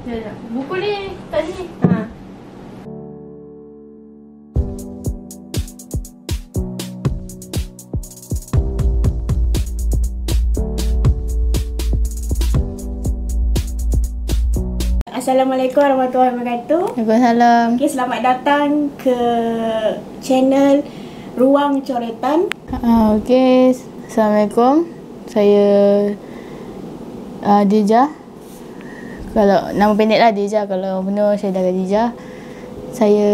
Buku ni kat sini. Assalamualaikum warahmatullahi wabarakatuh. Waalaikumsalam. Okay, selamat datang ke channel Ruang Coretan. Okay, Assalamualaikum. Saya Dija. Kalau nama pendek lah Dija. Kalau benar saya dah Dija. Saya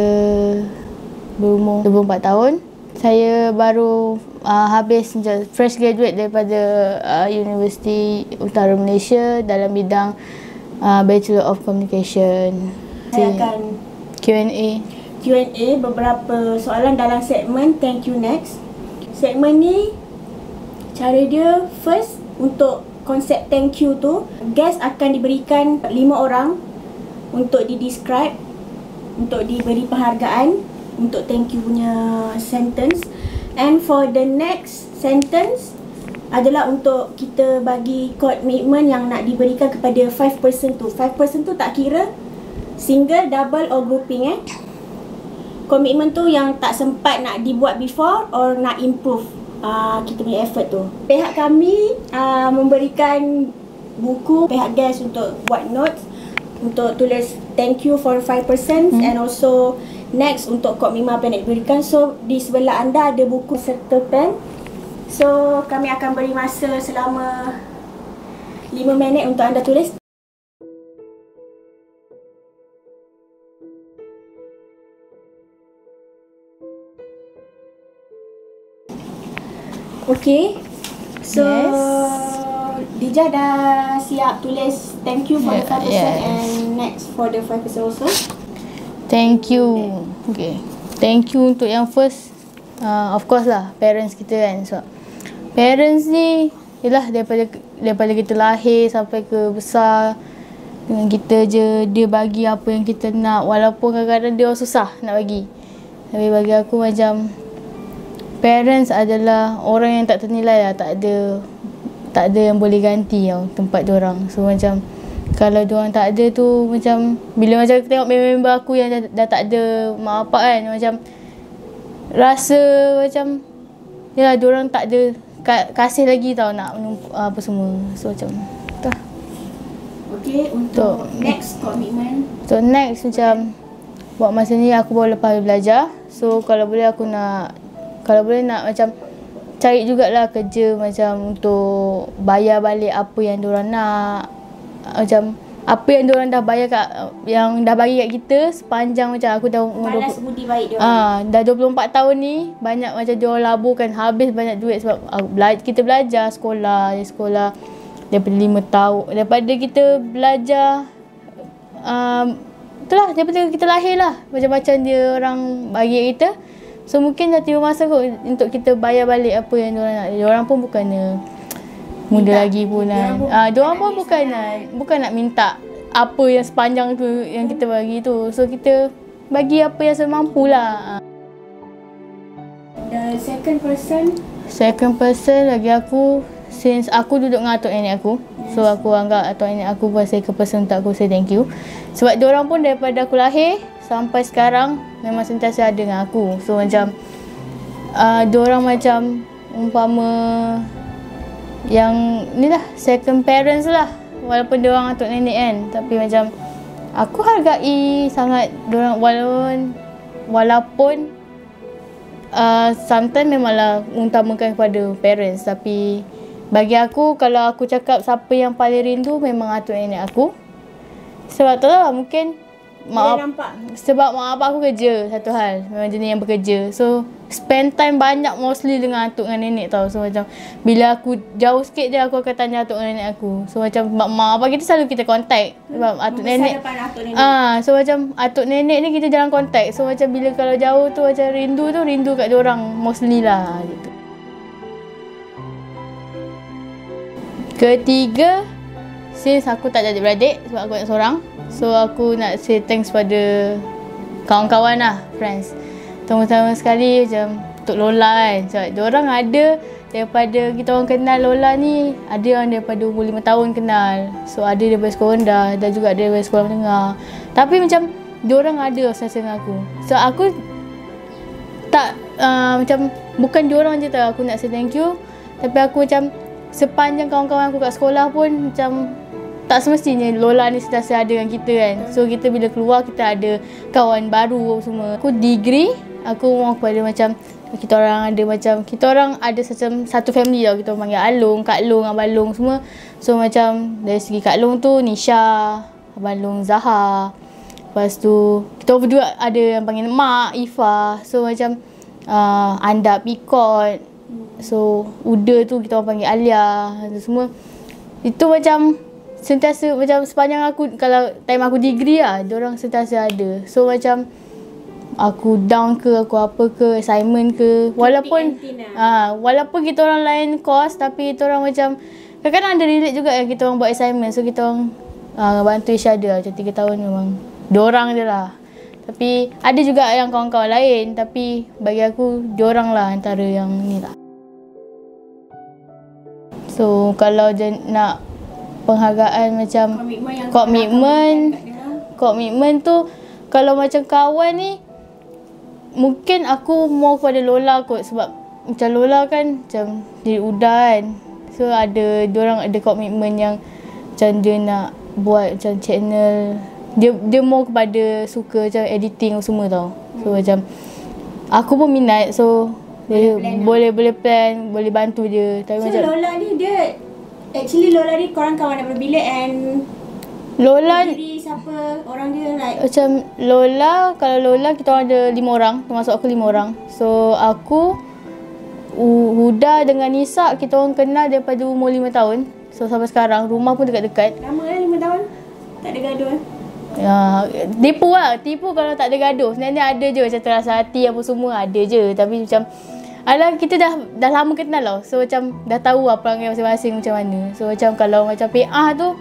berumur 24 tahun. Saya baru habis fresh graduate daripada Universiti Utara Malaysia dalam bidang Bachelor of Communication. Saya akan Q&A beberapa soalan dalam segmen Thank You Next. Segmen ni cara dia first untuk konsep thank you tu, guest akan diberikan 5 orang untuk di-describe, untuk diberi penghargaan untuk thank you punya sentence. And for the next sentence adalah untuk kita bagi komitmen yang nak diberikan kepada 5 person tu. 5 person tu tak kira single, double or grouping komitmen tu yang tak sempat nak dibuat before or nak improve kita punya effort tu. Pihak kami memberikan buku pihak guest untuk buat notes, untuk tulis thank you for 5% and also next untuk komitmen apa yang nak diberikan. So di sebelah anda ada buku serta pen. So kami akan beri masa selama 5 minit untuk anda tulis. Okay, so Dija dah siap tulis thank you for the 5% and next for the 5% also. Thank you. Okay. Thank you untuk yang first, of course lah, parents kita kan. So, parents ni ialah daripada kita lahir sampai ke besar dengan kita je, dia bagi apa yang kita nak, walaupun kadang-kadang dia susah nak bagi. Tapi bagi aku macam parents adalah orang yang tak ternilai lah, tak ada yang boleh ganti tau tempat diorang. So macam kalau diorang tak ada tu, macam bila macam tengok member aku yang dah tak ada mak bapak kan, macam rasa macam yalah diorang tak ada kasih lagi tau nak apa semua. So macam tu lah. Okay, untuk next komitmen. So next macam buat masa ni aku baru lepas belajar. So kalau boleh nak macam cari jugalah kerja macam untuk bayar balik apa yang diorang nak. Macam apa yang diorang dah bayar yang dah bagi kat kita sepanjang macam aku dah umur balas budi baik diorang. Dah 24 tahun ni, banyak macam diorang laburkan habis banyak duit sebab kita belajar sekolah daripada 5 tahun. Daripada kita belajar itulah daripada kita lahir lah, macam-macam dia orang bagi kita. So mungkin dah tiba masa kot untuk kita bayar balik apa yang diorang nak. Diorang pun bukannya muda lagi pun kan. Diorang pun bukan nak minta apa yang sepanjang tu yang kita bagi tu. So kita bagi apa yang semampu lah. The second person bagi aku, since aku duduk dengan atuk nenek aku, so aku anggap atuk nenek aku pun second person untuk aku say thank you. Sebab diorang pun daripada aku lahir sampai sekarang memang sentiasa ada dengan aku. So macam diorang macam umpama yang ni lah, second parents lah, walaupun diorang atuk nenek kan. Tapi macam aku hargai sangat diorang, walaupun sometimes memanglah utamakan kepada parents. Tapi bagi aku, kalau aku cakap siapa yang paling rindu, memang atuk nenek aku. Sebab tu lah mungkin sebab mak bapak aku kerja, satu hal memang jenis yang bekerja. So spend time banyak mostly dengan atuk dengan nenek tau. So macam bila aku jauh sikit je, aku akan tanya atuk dengan nenek aku. So macam mak bapak kita selalu kita contact sebab atuk nenek. So macam atuk nenek ni kita jarang contact. So macam bila kalau jauh tu macam rindu kat diorang mostly lah gitu. Ketiga, since aku tak ada adik-beradik sebab aku anak seorang, so aku nak say thanks pada kawan-kawan lah, friends. Terutama sekali macam Tok Lola kan, sebab diorang ada daripada kita orang kenal Lola ni, ada yang daripada umur 5 tahun kenal. So ada daripada sekolah rendah dan juga ada daripada sekolah menengah. Tapi macam diorang ada rasa dengan aku. So aku tak macam bukan diorang je tau aku nak say thank you, tapi aku macam sepanjang kawan-kawan aku kat sekolah pun macam tak semestinya Lola ni sentiasa ada dengan kita kan. So kita bila keluar kita ada kawan baru semua. Aku degree, aku mau kepada macam kita orang ada satu family tau. Kita orang panggil Along, Kak Long, Abang Long semua. So macam dari segi Kak Long tu Nisha, Abang Long Zaha. Lepas tu kita berdua ada yang panggil Mak, Ifa. So macam Anda Pikot. So Uda tu kita orang panggil Alia. Semua itu macam sentiasa macam sepanjang aku, kalau time aku degree lah, diorang sentiasa ada. So macam aku down ke, aku apa ke, assignment ke, walaupun kita orang lain course, tapi kita orang macam kadang-kadang ada relate juga yang kita orang buat assignment. So kita orang bantu each other. Macam 3 tahun memang diorang je lah. Tapi ada juga yang kawan-kawan lain, tapi bagi aku diorang lah antara yang ni lah. So kalau nak penghargaan macam komitmen tu, kalau macam kawan ni mungkin aku mau kepada Lola kot, sebab macam Lola kan macam diri Uda kan. So diorang ada komitmen yang macam dia nak buat macam channel, dia mau kepada suka macam editing semua tau. So macam aku pun minat, so dia boleh plan, boleh bantu dia. Tapi so macam Lola ni Lola ni korang kawan daripada bila, and Lola diri siapa orang dia like macam kalau Lola kita orang ada 5 orang, termasuk aku 5 orang. So aku, Huda dengan Nisa kita orang kenal daripada umur 5 tahun. So sampai sekarang rumah pun dekat-dekat. Lama kan 5 tahun? Tak ada gaduh? Ya, tipu kalau tak ada gaduh. Sebenarnya ada je macam terasa hati apa semua, ada je. Tapi macam kita dah lama kenal tau. So macam dah tahu apa perangai masing-masing macam mana. So macam kalau macam PA tu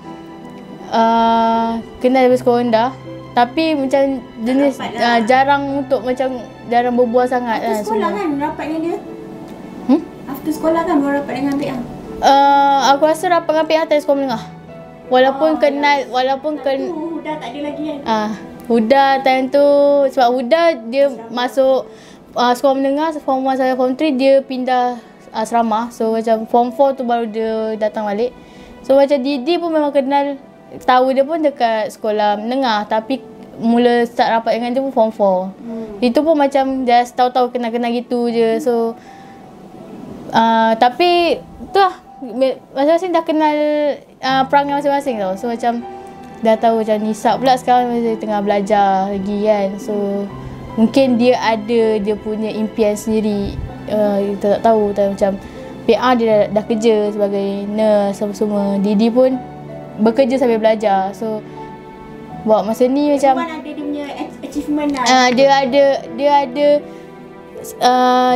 kenal dari sekolah rendah, tapi macam jenis jarang berbual sangat. After sekolah kan rapat dengan dia? After sekolah kan baru rapat dengan PA? Aku rasa rapat dengan PA dari sekolah menengah. Walaupun Huda tak ada lagi kan? Huda time tu, sebab Huda dia masuk sekolah menengah, form 1 sampai form 3 dia pindah asrama. So macam form 4 tu baru dia datang balik. So macam Didi pun memang kenal, tahu dia pun dekat sekolah menengah, tapi mula start rapat dengan dia pun form 4. Itu pun macam just tahu-tahu kenal-kenal gitu je. So tapi tu lah, masing-masing dah kenal perangai masing-masing tau. So macam dah tahu. Macam Nisa pula sekarang masih tengah belajar lagi kan. So mungkin dia ada dia punya impian sendiri, kita tak tahu. Tapi macam PA dia dah kerja sebagai nurse semua. Didi pun bekerja sambil belajar. So buat masa ni macam ada dia punya achievement lah. Dia ada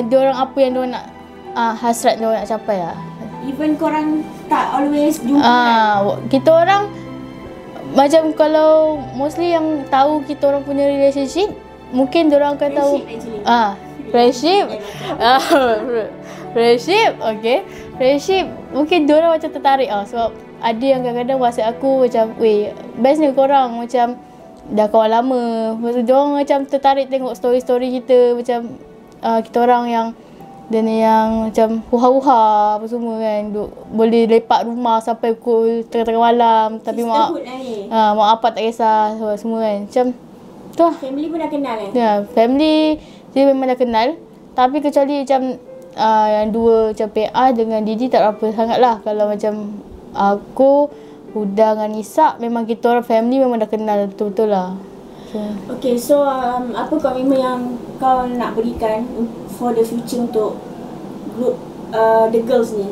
diorang apa yang diorang nak, hasrat diorang nak capai lah. Even korang tak always jumpa kan? Kita orang macam kalau mostly yang tahu kita orang punya relationship, mungkin diorang akan tahu friendship. Okay. Friendship mungkin diorang macam tertarik sebab ada yang kadang-kadang WhatsApp aku macam, weh, best ni korang macam dah kawan lama. Lepas tu diorang macam tertarik tengok story-story kita, macam kita orang yang macam huha-huha apa semua kan. Boleh lepak rumah sampai pukul tengah-tengah malam. Tapi mak apa tak kisah semua kan. Macam tu lah. Family pun dah kenal kan? Ya, family dia memang dah kenal. Tapi kecuali macam yang dua macam PA dengan Didi tak berapa sangat lah. Kalau macam aku, Huda dengan Nisa, memang kita orang family memang dah kenal betul-betul lah. Okay, so apa komitmen yang kau nak berikan for the future untuk group the girls ni?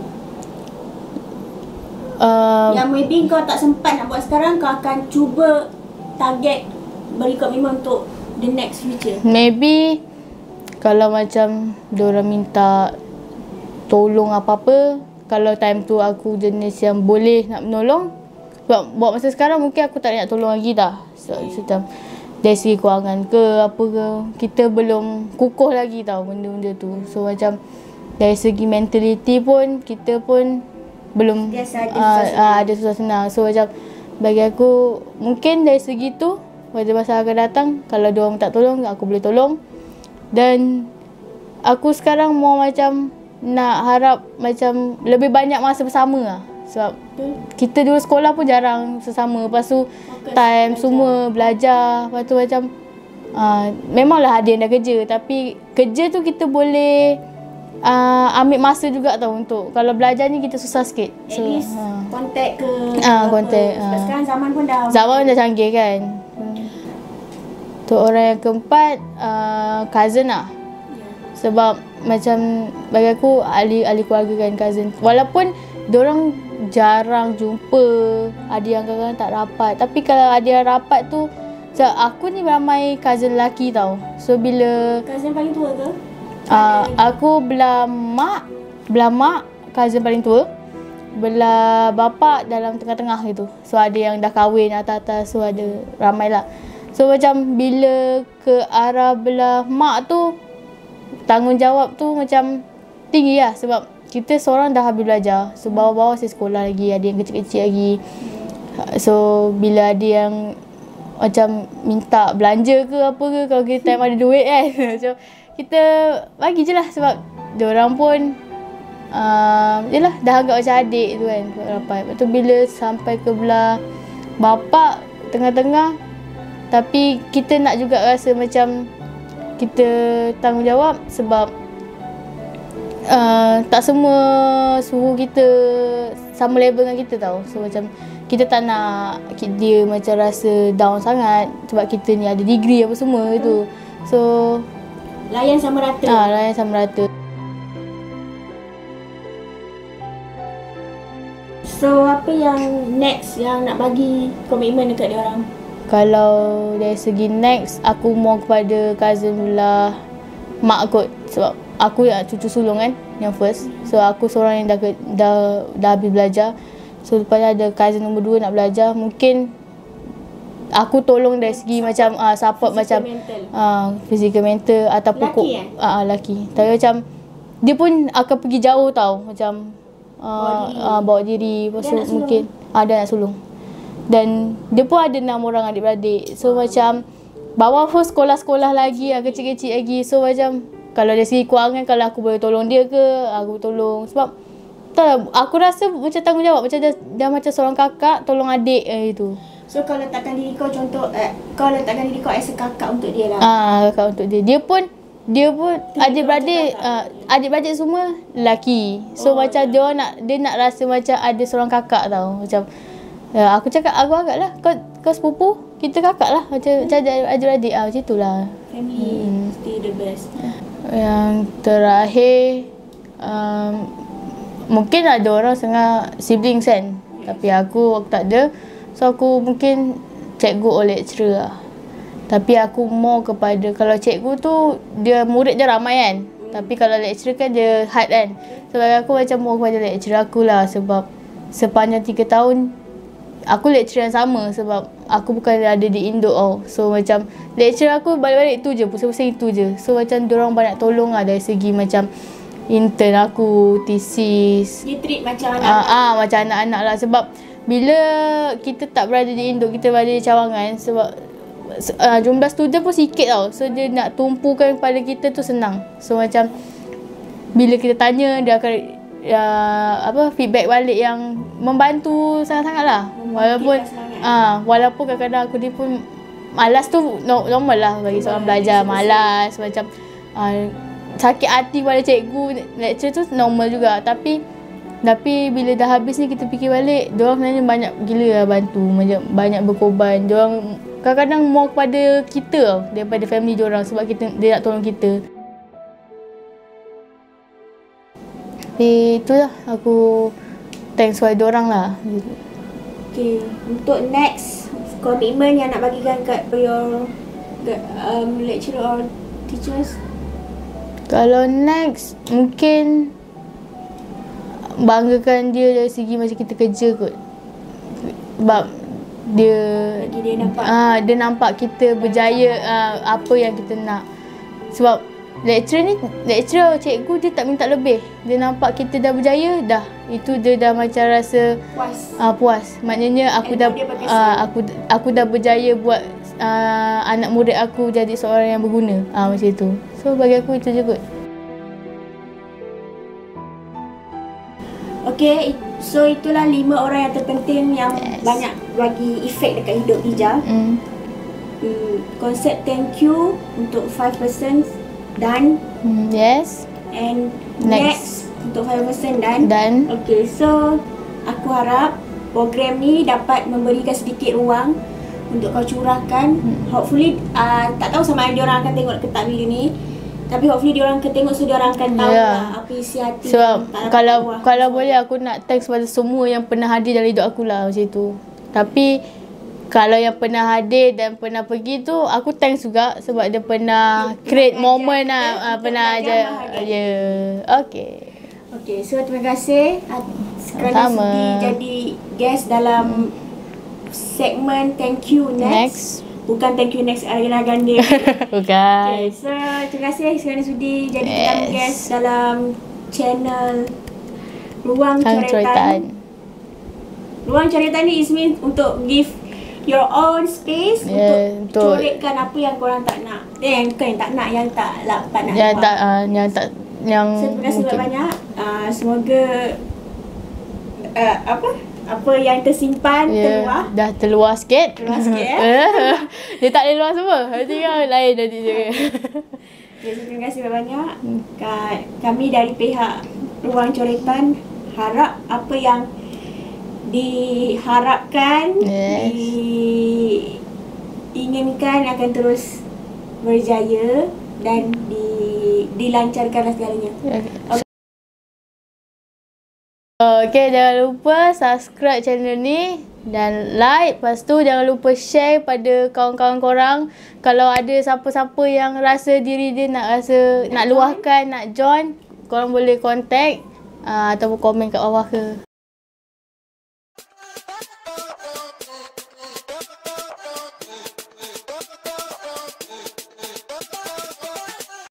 Yang maybe kau tak sempat nak buat sekarang, kau akan cuba target beri komitmen untuk the next future. Maybe kalau macam diorang minta tolong apa-apa, kalau time tu aku jenis yang boleh nak menolong, buat masa sekarang mungkin aku tak nak tolong lagi dah. Macam dari segi kewangan ke apa ke, kita belum kukuh lagi tau benda-benda tu. So macam Dari segi mentality pun kita pun belum ada susah senang. So macam bagi aku mungkin dari segi tu pada masa akan datang kalau diorang tak tolong aku boleh tolong. Dan aku sekarang mau macam nak harap macam lebih banyak masa bersama lah. Sebab kita dulu sekolah pun jarang sesama. Lepas tu time semua belajar. Lepas tu macam memanglah ada yang dah kerja, tapi kerja tu kita boleh ambil masa juga tau untuk kalau belajar ni kita susah sikit. At least kontak ke kontak. Sebab sekarang zaman pun dah canggih kan. Untuk orang yang keempat cousin lah. Sebab macam bagi aku ahli keluarga kan cousin. Walaupun diorang jarang jumpa, ada yang kadang-kadang tak rapat. Tapi kalau ada yang rapat tu, aku ni ramai cousin lelaki tau. So bila cousin paling tua ke? Aku belah mak cousin paling tua. Belah bapa dalam tengah-tengah gitu. So ada yang dah kahwin atas-atas, so ada ramai lah. So macam bila ke arah belah mak tu, tanggungjawab tu macam tinggi lah. Sebab kita seorang dah habis belajar. So bawah-bawah saya sekolah lagi, ada yang kecil-kecil lagi. So bila ada yang macam minta belanja ke apa ke, kalau kita time ada duit kan, so kita bagi je lah. Sebab diorang pun yelah dah agak macam adik tu kan, rapat. Lepas tu bila sampai ke belah bapa tengah-tengah, tapi kita nak juga rasa macam kita tanggungjawab. Sebab tak semua suruh kita sama level dengan kita tau. So macam kita tak nak dia macam rasa down sangat sebab kita ni ada degree apa semua gitu. So layan sama rata. Layan sama rata. So apa yang next yang nak bagi komitmen dekat dia orang? Kalau dari segi next, aku mau kepada cousin belah mak kot. Sebab aku cucu sulung kan, yang first. So aku seorang yang dah habis belajar. So lepas ada cousin nombor 2 nak belajar, mungkin aku tolong dari segi macam support physical macam physical mental ataupun lelaki. Tapi macam dia pun akan pergi jauh tau, macam bawa diri. Lepas tu mungkin dia nak sulung. Dan dia pun ada 6 orang adik-beradik. So macam bawah pun sekolah-sekolah lagi, kecil-kecil lagi. So macam kalau dari segi kewangan, kalau aku boleh tolong dia ke, aku tolong. Sebab tak, aku rasa macam tanggungjawab, macam dah macam seorang kakak tolong adik gitu. So kau letakkan diri kau contoh, kau letakkan diri kau as a kakak untuk dia lah. Kakak untuk dia. Dia pun adik-beradik semua lelaki. So macam dia nak rasa macam ada seorang kakak tau. Macam aku cakap aku agak lah, kau sepupu, kita kakak lah. Macam adik-beradik macam itulah. Family still the best. Yang terakhir mungkin ada orang setengah siblings kan, tapi aku tak ada. So aku mungkin cikgu or lecturer lah. Tapi aku mau kepada, kalau cikgu tu dia murid dia ramai kan, tapi kalau lecturer kan dia hard kan. So bagi aku macam mau kepada lecturer aku lah. Sebab sepanjang 3 tahun aku lecturer yang sama. Sebab aku bukan ada di Indo tau. So macam lecturer aku balik-balik tu je, pusing-pusing itu je. So macam diorang banyak tolong lah dari segi macam intern aku, thesis. Dia treat macam anak-anak. Macam anak-anak lah. Sebab bila kita tak berada di Indo, kita berada di Cawangan. Sebab jumlah student pun sikit tau. So dia nak tumpukan pada kita tu senang. So macam bila kita tanya, dia akan feedback balik yang membantu sangat-sangat lah. Walaupun kadang-kadang aku ni pun malas tu normal lah bagi seorang belajar. Malas macam sakit hati pada cikgu, lecture tu normal juga. Tapi bila dah habis ni kita fikir balik, diorang sebenarnya banyak gila lah bantu, banyak berkorban. Diorang kadang-kadang more kepada kita tau, daripada family diorang. Sebab dia nak tolong kita. Tapi itulah, aku thanks kepada diorang lah. Okay, untuk next komitmen yang nak bagikan kat your lecturer or teachers? Kalau next, mungkin banggakan dia dari segi macam kita kerja kot. Sebab dia nampak kita berjaya apa yang kita nak. Sebab lecturer cikgu dia tak minta lebih. Dia nampak kita dah berjaya, dah. Itu dia dah macam rasa puas. Maknanya aku dah berjaya buat anak murid aku jadi seorang yang berguna. Macam itu. So bagi aku itu je kot. Okay, so itulah 5 orang yang terpenting yang banyak bagi efek dekat hidup Hijah. Konsep thank you untuk 5 person done. Yes. And next untuk 5 person done. Okay, so aku harap program ni dapat memberikan sedikit ruang untuk kau curahkan. Hopefully tak tahu sama ada diorang akan tengok ke tak video ni, tapi hopefully diorang akan tengok, so diorang akan tahu lah apa isi hati. So kalau boleh aku nak thanks pada semua yang pernah hadir dalam hidup aku lah, macam tu. Tapi kalau yang pernah hadir dan pernah pergi tu, aku thanks juga sebab dia pernah create moment lah, pernah ajar. Okay, so terima kasih kerana sudi jadi guest dalam segmen Thank You Next. Bukan Thank You Next Ariana Grande. Bukan. Okay, so terima kasih kerana sudi jadi tetamu guest dalam channel Ruang Coretan. Ruang Coretan ni is mean untuk give your own space untuk coretkan apa yang korang tak nak. Bukan yang tak nak, yang tak dapat nak buat. So, terima kasih banyak. Semoga apa yang tersimpan terluar. Dah terluar sikit. Dia tak boleh luar semua. Nanti kan lain nanti je. Terima kasih banyak. Kami dari pihak Ruang Coretan harap apa yang diharapkan, diinginkan akan terus berjaya dan dilancarkanlah segalanya. Okay, jangan lupa subscribe channel ni dan like. Lepas tu jangan lupa share pada kawan-kawan korang. Kalau ada siapa-siapa yang rasa diri dia nak luahkan, nak join, korang boleh contact ataupun komen kat bawah ke.